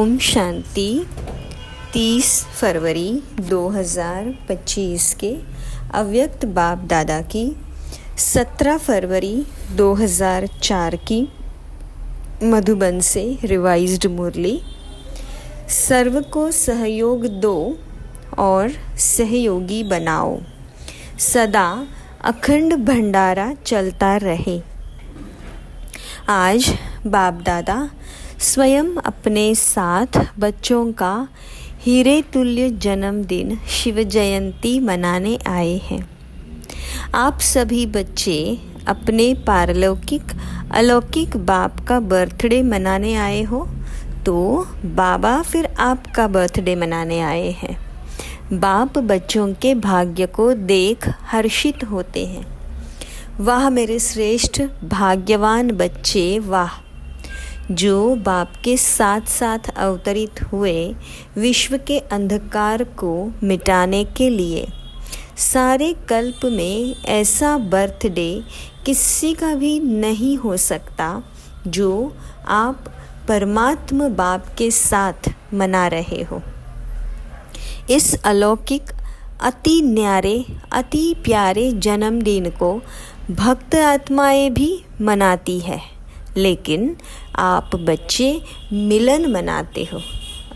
ओम शांति। 30 फरवरी 2025 के अव्यक्त बाप दादा की 17 फरवरी 2004 की मधुबन से रिवाइज्ड मुरली। सर्व को सहयोग दो और सहयोगी बनाओ, सदा अखंड भंडारा चलता रहे। आज बाप दादा स्वयं अपने साथ बच्चों का हीरे तुल्य जन्मदिन शिव जयंती मनाने आए हैं। आप सभी बच्चे अपने पारलौकिक अलौकिक बाप का बर्थडे मनाने आए हो, तो बाबा फिर आपका बर्थडे मनाने आए हैं। बाप बच्चों के भाग्य को देख हर्षित होते हैं। वाह मेरे श्रेष्ठ भाग्यवान बच्चे, वाह, जो बाप के साथ साथ अवतरित हुए विश्व के अंधकार को मिटाने के लिए। सारे कल्प में ऐसा बर्थडे किसी का भी नहीं हो सकता जो आप परमात्मा बाप के साथ मना रहे हो। इस अलौकिक अति न्यारे अति प्यारे जन्मदिन को भक्त आत्माएं भी मनाती है, लेकिन आप बच्चे मिलन मनाते हो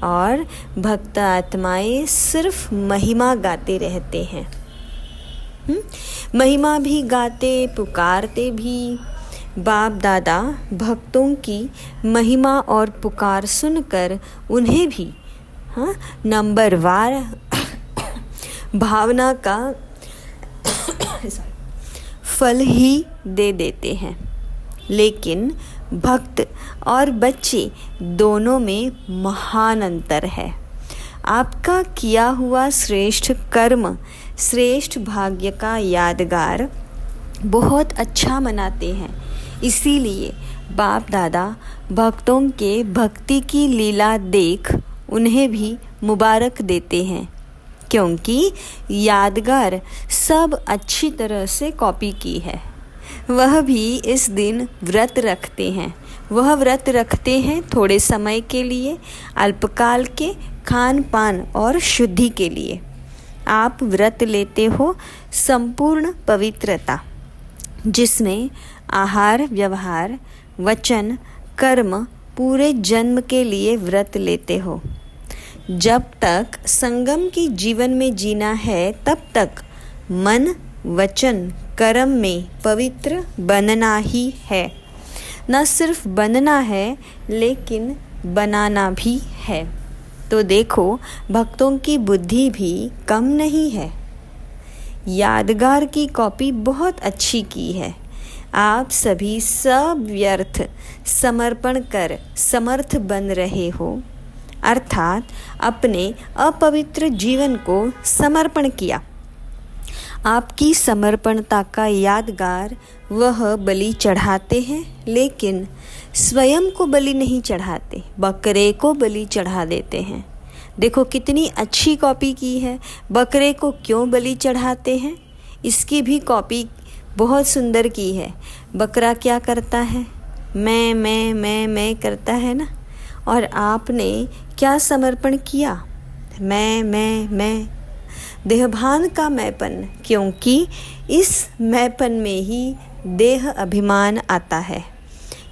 और भक्त आत्माएं सिर्फ महिमा गाते रहते हैं। महिमा भी गाते, पुकारते भी। बाप दादा भक्तों की महिमा और पुकार सुनकर उन्हें भी नंबरवार भावना का फल ही दे देते हैं। लेकिन भक्त और बच्चे दोनों में महान अंतर है। आपका किया हुआ श्रेष्ठ कर्म, श्रेष्ठ भाग्य का यादगार बहुत अच्छा मनाते हैं। इसीलिए बाप दादा भक्तों के भक्ति की लीला देख उन्हें भी मुबारक देते हैं, क्योंकि यादगार सब अच्छी तरह से कॉपी की है। वह भी इस दिन व्रत रखते हैं। वह व्रत रखते हैं थोड़े समय के लिए, अल्पकाल के खान पान और शुद्धि के लिए। आप व्रत लेते हो संपूर्ण पवित्रता, जिसमें आहार, व्यवहार, वचन, कर्म पूरे जन्म के लिए व्रत लेते हो। जब तक संगम की जीवन में जीना है, तब तक मन, वचन, कर्म में पवित्र बनना ही है। न सिर्फ बनना है, लेकिन बनाना भी है। तो देखो, भक्तों की बुद्धि भी कम नहीं है। यादगार की कॉपी बहुत अच्छी की है। आप सभी सब व्यर्थ समर्पण कर समर्थ बन रहे हो, अर्थात अपने अपवित्र जीवन को समर्पण किया। आपकी समर्पणता का यादगार वह बलि चढ़ाते हैं, लेकिन स्वयं को बलि नहीं चढ़ाते, बकरे को बलि चढ़ा देते हैं। देखो कितनी अच्छी कॉपी की है। बकरे को क्यों बलि चढ़ाते हैं, इसकी भी कॉपी बहुत सुंदर की है। बकरा क्या करता है? मैं करता है ना। और आपने क्या समर्पण किया? मैं देहभान का मैपन, क्योंकि इस मैपन में ही देह अभिमान आता है।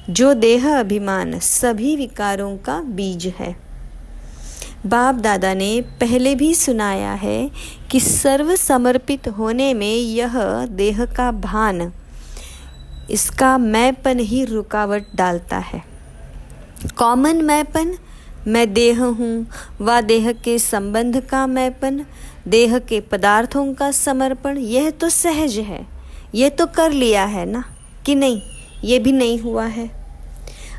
जो देह अभिमान सभी विकारों का बीज है। बाप दादा ने पहले भी सुनाया है कि सर्व समर्पित होने में यह देह का भान, इसका मैपन ही रुकावट डालता है। कॉमन मैपन, मैं देह हूँ, व देह के संबंध का मैपन, देह के पदार्थों का समर्पण, यह तो सहज है, यह तो कर लिया है ना, कि नहीं? ये भी नहीं हुआ है।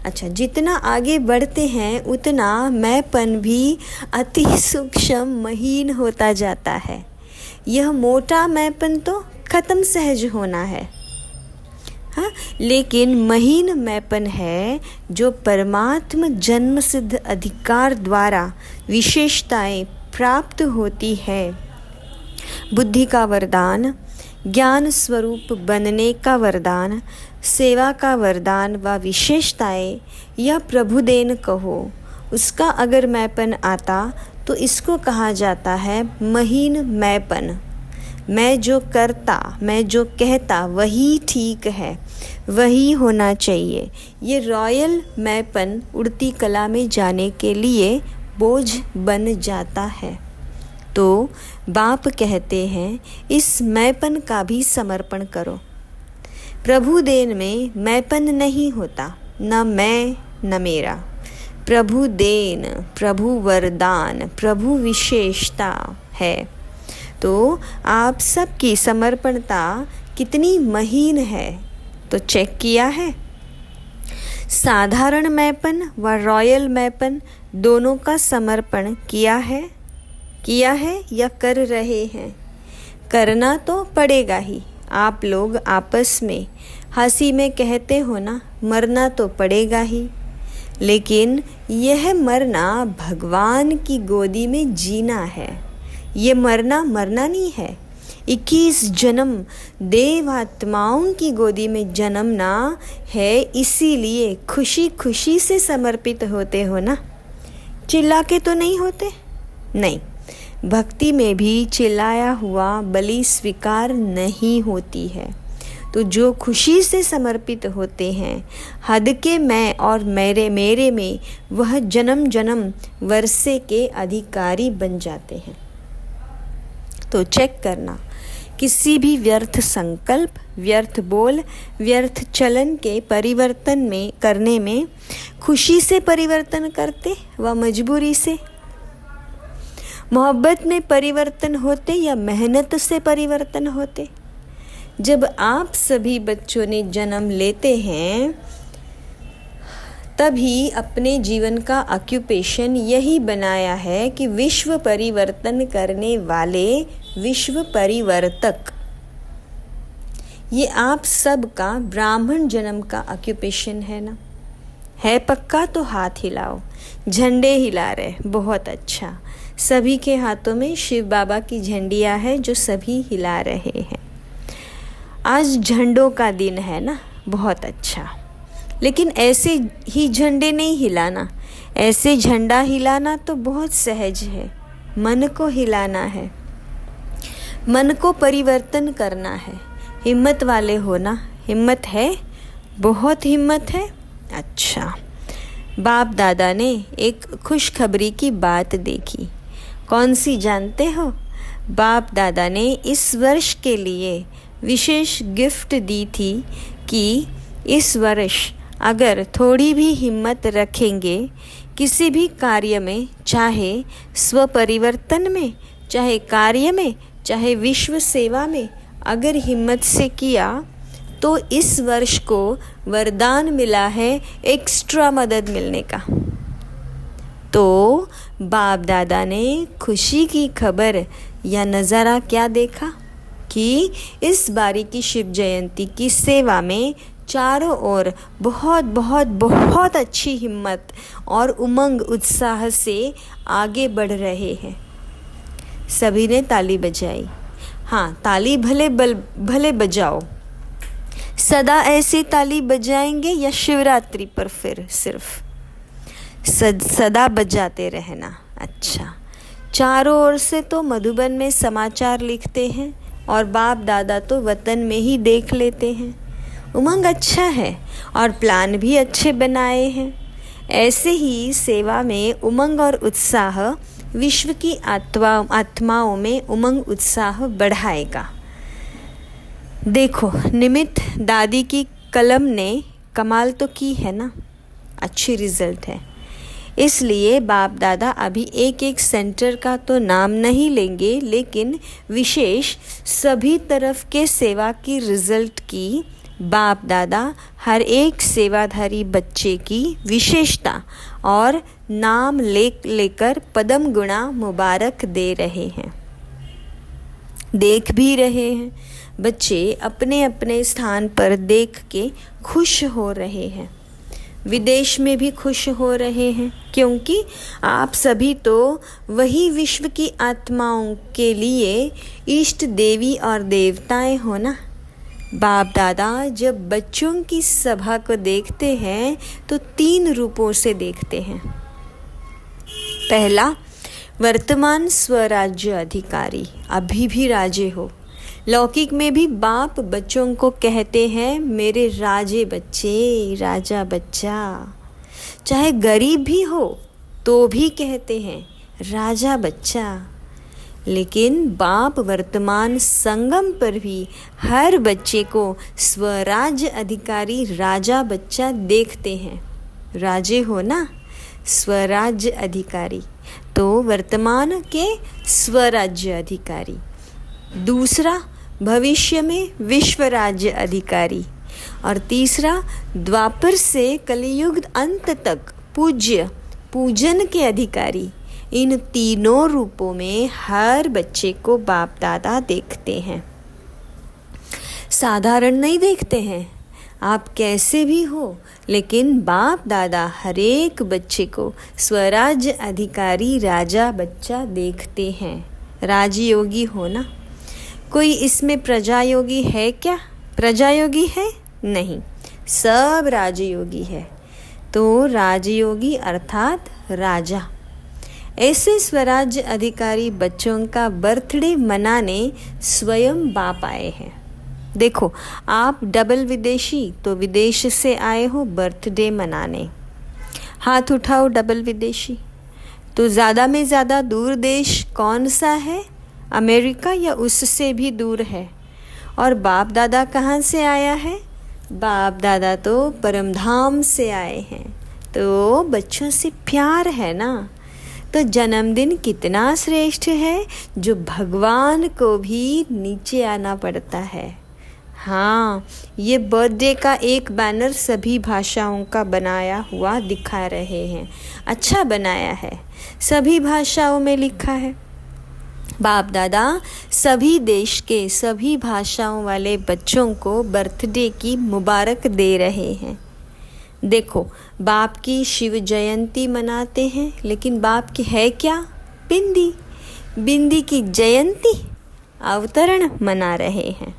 अच्छा, जितना आगे बढ़ते हैं उतना मैंपन भी अति सूक्ष्म महीन होता जाता है। यह मोटा मैंपन तो खत्म सहज होना है, हाँ, लेकिन महीन मैंपन है जो परमात्म जन्म सिद्ध अधिकार द्वारा विशेषताएं प्राप्त होती है। बुद्धि का वरदान, ज्ञान स्वरूप बनने का वरदान, सेवा का वरदान व विशेषताएं, यह प्रभुदेन कहो उसका अगर मैंपन आता तो इसको कहा जाता है महीन मैंपन। मैं जो करता, मैं जो कहता वही ठीक है, वही होना चाहिए। ये रॉयल मैंपन उड़ती कला में जाने के लिए बोझ बन जाता है। तो बाप कहते हैं इस मैंपन का भी समर्पण करो। प्रभु देन में मैंपन नहीं होता, न मैं न मेरा। प्रभु देन, प्रभु वरदान, प्रभु विशेषता है। तो आप सबकी समर्पणता कितनी महीन है तो चेक किया है? साधारण मैंपन व रॉयल मैंपन दोनों का समर्पण किया है या कर रहे हैं? करना तो पड़ेगा ही। आप लोग आपस में हंसी में कहते हो ना, मरना तो पड़ेगा ही। लेकिन यह मरना भगवान की गोदी में जीना है। ये मरना नहीं है। 21 जन्म देव आत्माओं की गोदी में जन्मना है, इसीलिए खुशी खुशी से समर्पित होते हो ना। चिल्ला के तो नहीं होते? नहीं, भक्ति में भी चिल्लाया हुआ बलि स्वीकार नहीं होती है। तो जो खुशी से समर्पित होते हैं, हद के मैं और मेरे में वह जन्म जन्म वर्षे के अधिकारी बन जाते हैं। तो चेक करना, किसी भी व्यर्थ संकल्प, व्यर्थ बोल, व्यर्थ चलन के परिवर्तन में करने में खुशी से परिवर्तन करते व मजबूरी से? मोहब्बत में परिवर्तन होते या मेहनत से परिवर्तन होते? जब आप सभी बच्चों ने जन्म लेते हैं तभी अपने जीवन का ऑक्यूपेशन यही बनाया है कि विश्व परिवर्तन करने वाले विश्व परिवर्तक। ये आप सब का ब्राह्मण जन्म का ऑक्यूपेशन है ना? है पक्का? तो हाथ हिलाओ। झंडे हिला रहे, बहुत अच्छा। सभी के हाथों में शिव बाबा की झंडियाँ है जो सभी हिला रहे हैं। आज झंडों का दिन है ना, बहुत अच्छा। लेकिन ऐसे ही झंडे नहीं हिलाना, ऐसे झंडा हिलाना तो बहुत सहज है। मन को हिलाना है, मन को परिवर्तन करना है। हिम्मत वाले हो ना? हिम्मत है? बहुत हिम्मत है। अच्छा, बाप दादा ने एक खुशखबरी की बात देखी। कौन सी जानते हो? बाप दादा ने इस वर्ष के लिए विशेष गिफ्ट दी थी कि इस वर्ष अगर थोड़ी भी हिम्मत रखेंगे किसी भी कार्य में, चाहे स्व परिवर्तन में, चाहे कार्य में, चाहे विश्व सेवा में, अगर हिम्मत से किया तो इस वर्ष को वरदान मिला है एक्स्ट्रा मदद मिलने का। तो बाप दादा ने खुशी की खबर या नज़ारा क्या देखा कि इस बारी की शिव जयंती की सेवा में चारों ओर बहुत बहुत बहुत अच्छी हिम्मत और उमंग उत्साह से आगे बढ़ रहे हैं। सभी ने ताली बजाई। हाँ, ताली भले बजाओ। सदा ऐसी ताली बजाएंगे या शिवरात्रि पर फिर सिर्फ सदा बजाते रहना? अच्छा, चारों ओर से तो मधुबन में समाचार लिखते हैं और बाप दादा तो वतन में ही देख लेते हैं। उमंग अच्छा है और प्लान भी अच्छे बनाए हैं। ऐसे ही सेवा में उमंग और उत्साह विश्व की आत्माओं में उमंग उत्साह बढ़ाएगा। देखो, निमित्त दादी की कलम ने कमाल तो की है ना, अच्छी रिजल्ट है। इसलिए बाप दादा अभी एक सेंटर का तो नाम नहीं लेंगे, लेकिन विशेष सभी तरफ के सेवा की रिजल्ट की बाप दादा हर एक सेवाधारी बच्चे की विशेषता और नाम लेकर पदम गुणा मुबारक दे रहे हैं, देख भी रहे हैं। बच्चे अपने अपने स्थान पर देख के खुश हो रहे हैं, विदेश में भी खुश हो रहे हैं, क्योंकि आप सभी तो वही विश्व की आत्माओं के लिए इष्ट देवी और देवताएं हो ना। बाप दादा जब बच्चों की सभा को देखते हैं तो 3 रूपों से देखते हैं। पहला, वर्तमान स्वराज्य अधिकारी, अभी भी राजे हो। लौकिक में भी बाप बच्चों को कहते हैं मेरे राजे बच्चे, राजा बच्चा। चाहे गरीब भी हो तो भी कहते हैं राजा बच्चा। लेकिन बाप वर्तमान संगम पर भी हर बच्चे को स्वराज्य अधिकारी राजा बच्चा देखते हैं। राजे हो ना, स्वराज्य अधिकारी, तो वर्तमान के स्वराज्य अधिकारी। दूसरा, भविष्य में विश्व राज्य अधिकारी। और तीसरा, द्वापर से कलियुग अंत तक पूज्य, पूजन के अधिकारी। इन तीनों रूपों में हर बच्चे को बाप दादा देखते हैं। साधारण नहीं देखते हैं, आप कैसे भी हो, लेकिन बाप दादा हर एक बच्चे को स्वराज्य अधिकारी राजा बच्चा देखते हैं। राजयोगी हो ना। कोई इसमें प्रजायोगी है क्या? प्रजायोगी है? नहीं, सब राजयोगी है। तो राजयोगी अर्थात राजा। ऐसे स्वराज्य अधिकारी बच्चों का बर्थडे मनाने स्वयं बाप आए हैं। देखो, आप डबल विदेशी, तो विदेश से आए हो बर्थडे मनाने। हाथ उठाओ डबल विदेशी। तो ज़्यादा में ज़्यादा दूर देश कौन सा है? अमेरिका या उससे भी दूर है? और बाप दादा कहाँ से आया है? बाप दादा तो परमधाम से आए हैं। तो बच्चों से प्यार है ना। तो जन्मदिन कितना श्रेष्ठ है, जो भगवान को भी नीचे आना पड़ता है। हाँ, ये बर्थडे का एक बैनर सभी भाषाओं का बनाया हुआ दिखा रहे हैं। अच्छा बनाया है, सभी भाषाओं में लिखा है। बाप दादा सभी देश के सभी भाषाओं वाले बच्चों को बर्थडे की मुबारक दे रहे हैं। देखो, बाप की शिव जयंती मनाते हैं, लेकिन बाप की है क्या? बिंदी। बिंदी की जयंती, अवतरण मना रहे हैं।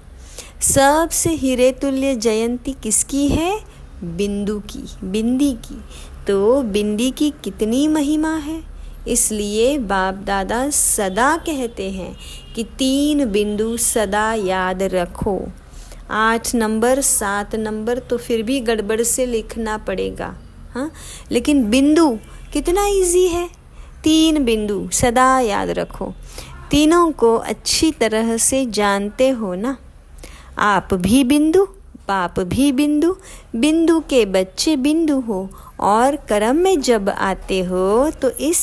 सबसे हीरे तुल्य जयंती किसकी है? बिंदु की, बिंदी की। तो बिंदी की कितनी महिमा है। इसलिए बाप दादा सदा कहते हैं कि 3 बिंदु सदा याद रखो। 8 नंबर 7 नंबर तो फिर भी गड़बड़ से लिखना पड़ेगा, हाँ, लेकिन बिंदु कितना इजी है। 3 बिंदु सदा याद रखो। तीनों को अच्छी तरह से जानते हो ना। आप भी बिंदु, बाप भी बिंदु, बिंदु के बच्चे बिंदु हो। और कर्म में जब आते हो तो इस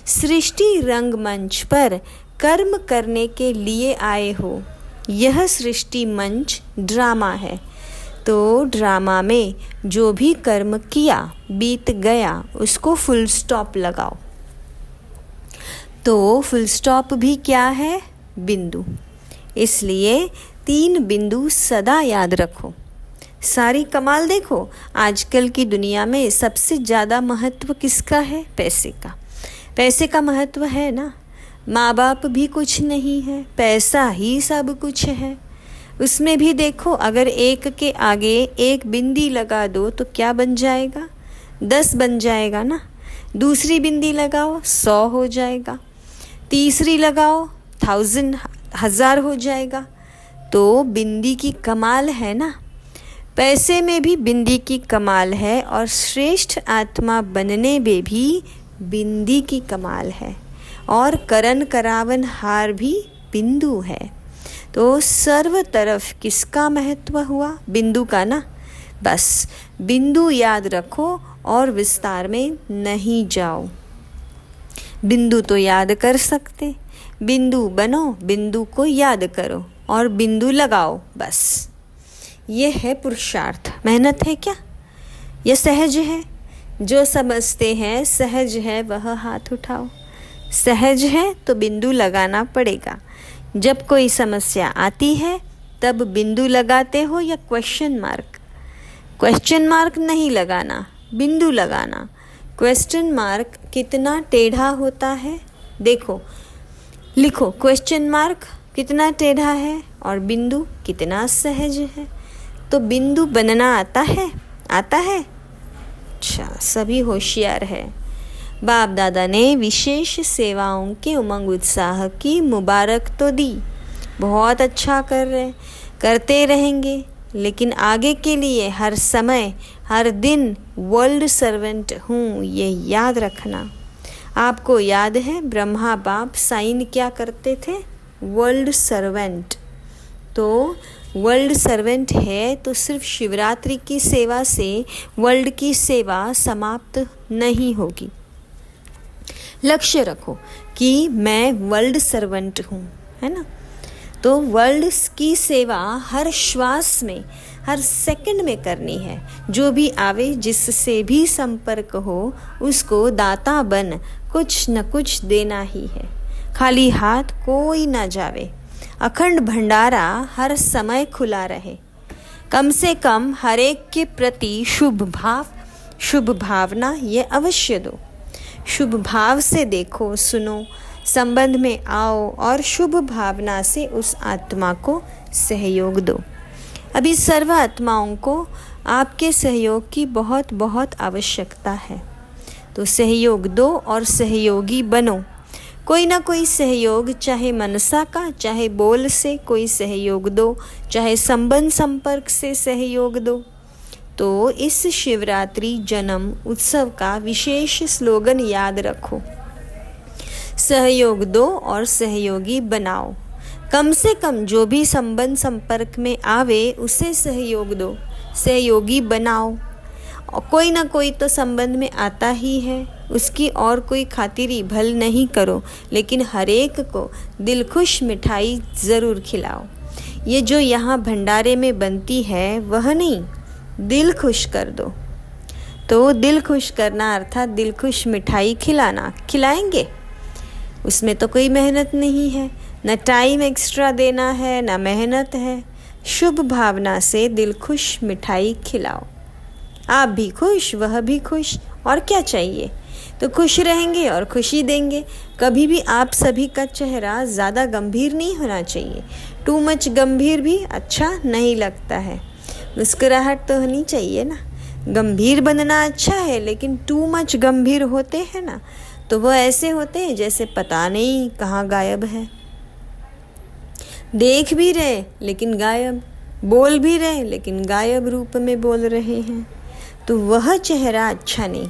सृष्टि रंगमंच पर कर्म करने के लिए आए हो। यह सृष्टि मंच ड्रामा है। तो ड्रामा में जो भी कर्म किया बीत गया, उसको फुल स्टॉप लगाओ। तो फुल स्टॉप भी क्या है? बिंदु। इसलिए 3 बिंदु सदा याद रखो। सारी कमाल देखो, आजकल की दुनिया में सबसे ज़्यादा महत्व किसका है? पैसे का। पैसे का महत्व है ना। माँ बाप भी कुछ नहीं है, पैसा ही सब कुछ है। उसमें भी देखो, अगर 1 के आगे 1 बिंदी लगा दो तो क्या बन जाएगा? 10 बन जाएगा ना। दूसरी बिंदी लगाओ 100 हो जाएगा। तीसरी लगाओ 1000 हो जाएगा। तो बिंदी की कमाल है ना। पैसे में भी बिंदी की कमाल है, और श्रेष्ठ आत्मा बनने में भी बिंदी की कमाल है, और करण करावन हार भी बिंदु है। तो सर्व तरफ किसका महत्व हुआ? बिंदु का ना। बस बिंदु याद रखो और विस्तार में नहीं जाओ। बिंदु तो याद कर सकते, बिंदु बनो, बिंदु को याद करो और बिंदु लगाओ। बस ये है पुरुषार्थ। मेहनत है क्या? यह सहज है। जो समझते हैं सहज है वह हाथ उठाओ। सहज है तो बिंदु लगाना पड़ेगा। जब कोई समस्या आती है तब बिंदु लगाते हो या क्वेश्चन मार्क? क्वेश्चन मार्क नहीं लगाना, बिंदु लगाना। क्वेश्चन मार्क कितना टेढ़ा होता है, देखो, लिखो क्वेश्चन मार्क कितना टेढ़ा है और बिंदु कितना सहज है। तो बिंदु बनना आता है? आता है। अच्छा, सभी होशियार है। बाप दादा ने विशेष सेवाओं के उमंग उत्साह की मुबारक तो दी, बहुत अच्छा कर रहे, करते रहेंगे, लेकिन आगे के लिए हर समय हर दिन वर्ल्ड सर्वेंट हूँ, ये याद रखना। आपको याद है ब्रह्मा बाप साइन क्या करते थे? World servant. तो वर्ल्ड सर्वेंट है तो सिर्फ शिवरात्रि की सेवा से वर्ल्ड की सेवा समाप्त नहीं होगी। लक्ष्य रखो कि मैं वर्ल्ड सर्वेंट हूँ, है ना। तो वर्ल्ड की सेवा हर श्वास में, हर सेकंड में करनी है। जो भी आवे, जिससे भी संपर्क हो, उसको दाता बन कुछ न कुछ देना ही है। खाली हाथ कोई ना जावे। अखंड भंडारा हर समय खुला रहे। कम से कम हर एक के प्रति शुभ भाव, शुभ भावना ये अवश्य दो। शुभ भाव से देखो, सुनो, संबंध में आओ और शुभ भावना से उस आत्मा को सहयोग दो। अभी सर्व आत्माओं को आपके सहयोग की बहुत बहुत आवश्यकता है, तो सहयोग दो और सहयोगी बनो। कोई ना कोई सहयोग, चाहे मनसा का, चाहे बोल से कोई सहयोग दो, चाहे संबंध संपर्क से सहयोग दो। तो इस शिवरात्रि जन्म उत्सव का विशेष स्लोगन याद रखो, सहयोग दो और सहयोगी बनाओ। कम से कम जो भी संबंध संपर्क में आवे उसे सहयोग दो, सहयोगी बनाओ। और कोई ना कोई तो संबंध में आता ही है, उसकी और कोई खातिरी भल नहीं करो, लेकिन हर एक को दिल खुश मिठाई ज़रूर खिलाओ। ये जो यहाँ भंडारे में बनती है वह नहीं, दिल खुश कर दो। तो दिल खुश करना अर्थात दिल खुश मिठाई खिलाना, खिलाएंगे। उसमें तो कोई मेहनत नहीं है, न टाइम एक्स्ट्रा देना है, न मेहनत है। शुभ भावना से दिल खुश मिठाई खिलाओ। आप भी खुश, वह भी खुश, और क्या चाहिए। तो खुश रहेंगे और खुशी देंगे। कभी भी आप सभी का चेहरा ज़्यादा गंभीर नहीं होना चाहिए। टू मच गंभीर भी अच्छा नहीं लगता है। मुस्कुराहट तो होनी चाहिए ना। गंभीर बनना अच्छा है, लेकिन टू मच गंभीर होते हैं ना, तो वो ऐसे होते हैं जैसे पता नहीं कहाँ गायब है। देख भी रहे लेकिन गायब, बोल भी रहे लेकिन गायब रूप में बोल रहे हैं। तो वह चेहरा अच्छा नहीं।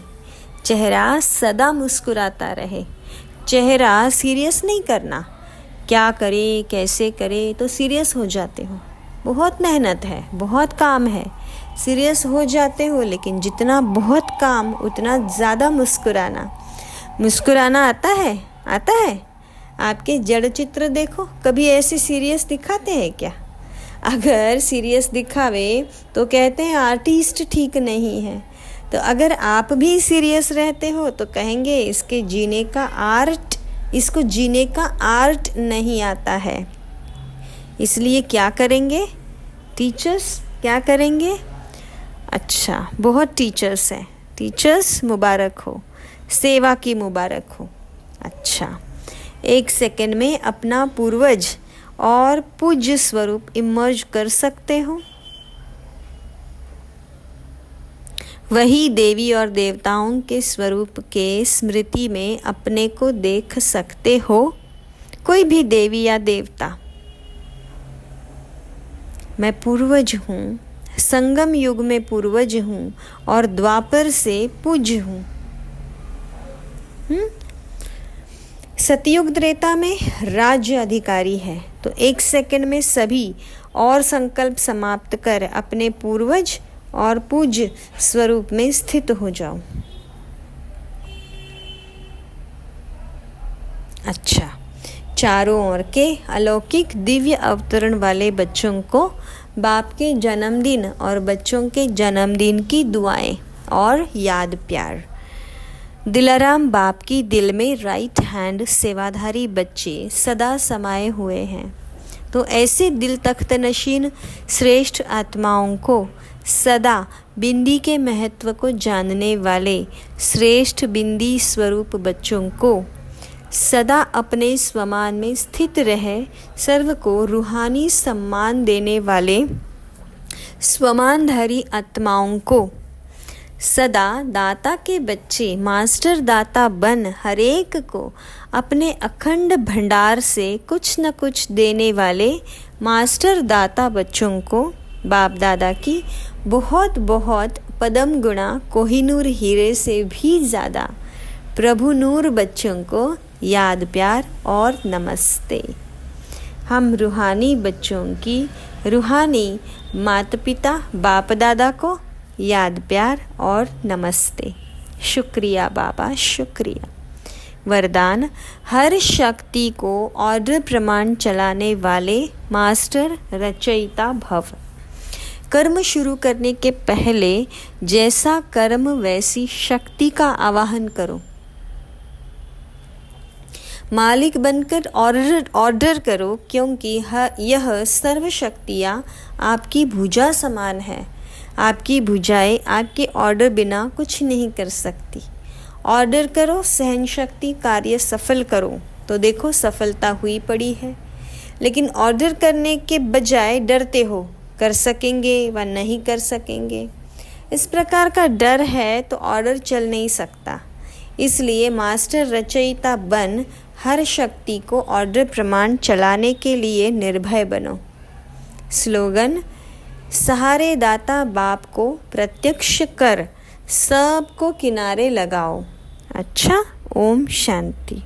चेहरा सदा मुस्कुराता रहे। चेहरा सीरियस नहीं करना। क्या करे, कैसे करे, तो सीरियस हो जाते हो। बहुत मेहनत है, बहुत काम है, सीरियस हो जाते हो। लेकिन जितना बहुत काम उतना ज़्यादा मुस्कुराना। मुस्कुराना आता है? आता है। आपके जड़ चित्र देखो, कभी ऐसे सीरियस दिखाते हैं क्या? अगर सीरियस दिखावे तो कहते हैं आर्टिस्ट ठीक नहीं है। तो अगर आप भी सीरियस रहते हो तो कहेंगे इसके जीने का आर्ट, इसको जीने का आर्ट नहीं आता है। इसलिए क्या करेंगे टीचर्स, क्या करेंगे? अच्छा, बहुत टीचर्स हैं। टीचर्स मुबारक हो, सेवा की मुबारक हो। अच्छा, एक सेकंड में अपना पूर्वज और पूज्य स्वरूप इमर्ज कर सकते हो। वही देवी और देवताओं के स्वरूप के स्मृति में अपने को देख सकते हो। कोई भी देवी या देवता। मैं पूर्वज हूँ, संगम युग में पूर्वज हूँ और द्वापर से पूज्य हूँ। सतयुग त्रेता में राज्य अधिकारी है। तो एक सेकंड में सभी और संकल्प समाप्त कर अपने पूर्वज और पूज्य स्वरूप में स्थित हो जाओ। अच्छा, चारों ओर के अलौकिक दिव्य अवतरण वाले बच्चों को बाप के जन्मदिन और बच्चों के जन्मदिन की दुआएं और याद प्यार। दिलाराम बाप की दिल में राइट हैंड सेवाधारी बच्चे सदा समाये हुए हैं। तो ऐसे दिल तख्त नशीन श्रेष्ठ आत्माओं को सदा बिंदी के महत्व को जानने वाले श्रेष्ठ बिंदी स्वरूप बच्चों को सदा अपने स्वमान में स्थित रहे सर्व को रूहानी सम्मान देने वाले स्वमानधारी आत्माओं को सदा दाता के बच्चे मास्टर दाता बन हरेक को अपने अखंड भंडार से कुछ न कुछ देने वाले मास्टर दाता बच्चों को बाप दादा की बहुत बहुत पदम गुणा कोहिनूर हीरे से भी ज़्यादा प्रभु नूर बच्चों को याद प्यार और नमस्ते। हम रूहानी बच्चों की रूहानी माता पिता बाप दादा को याद प्यार और नमस्ते। शुक्रिया बाबा, शुक्रिया। वरदान, हर शक्ति को ऑर्डर प्रमाण चलाने वाले मास्टर रचयिता भव। कर्म शुरू करने के पहले जैसा कर्म वैसी शक्ति का आवाहन करो। मालिक बनकर ऑर्डर करो, क्योंकि यह सर्व शक्तियाँ आपकी भुजा समान है। आपकी भुजाएं आपके ऑर्डर बिना कुछ नहीं कर सकती। ऑर्डर करो, सहन शक्ति कार्य सफल करो, तो देखो सफलता हुई पड़ी है। लेकिन ऑर्डर करने के बजाय डरते हो, कर सकेंगे व नहीं कर सकेंगे। इस प्रकार का डर है तो ऑर्डर चल नहीं सकता। इसलिए मास्टर रचयिता बन हर शक्ति को ऑर्डर प्रमाण चलाने के लिए निर्भय बनो। स्लोगन, सहारे दाता बाप को प्रत्यक्ष कर सबको किनारे लगाओ। अच्छा, ओम शांति।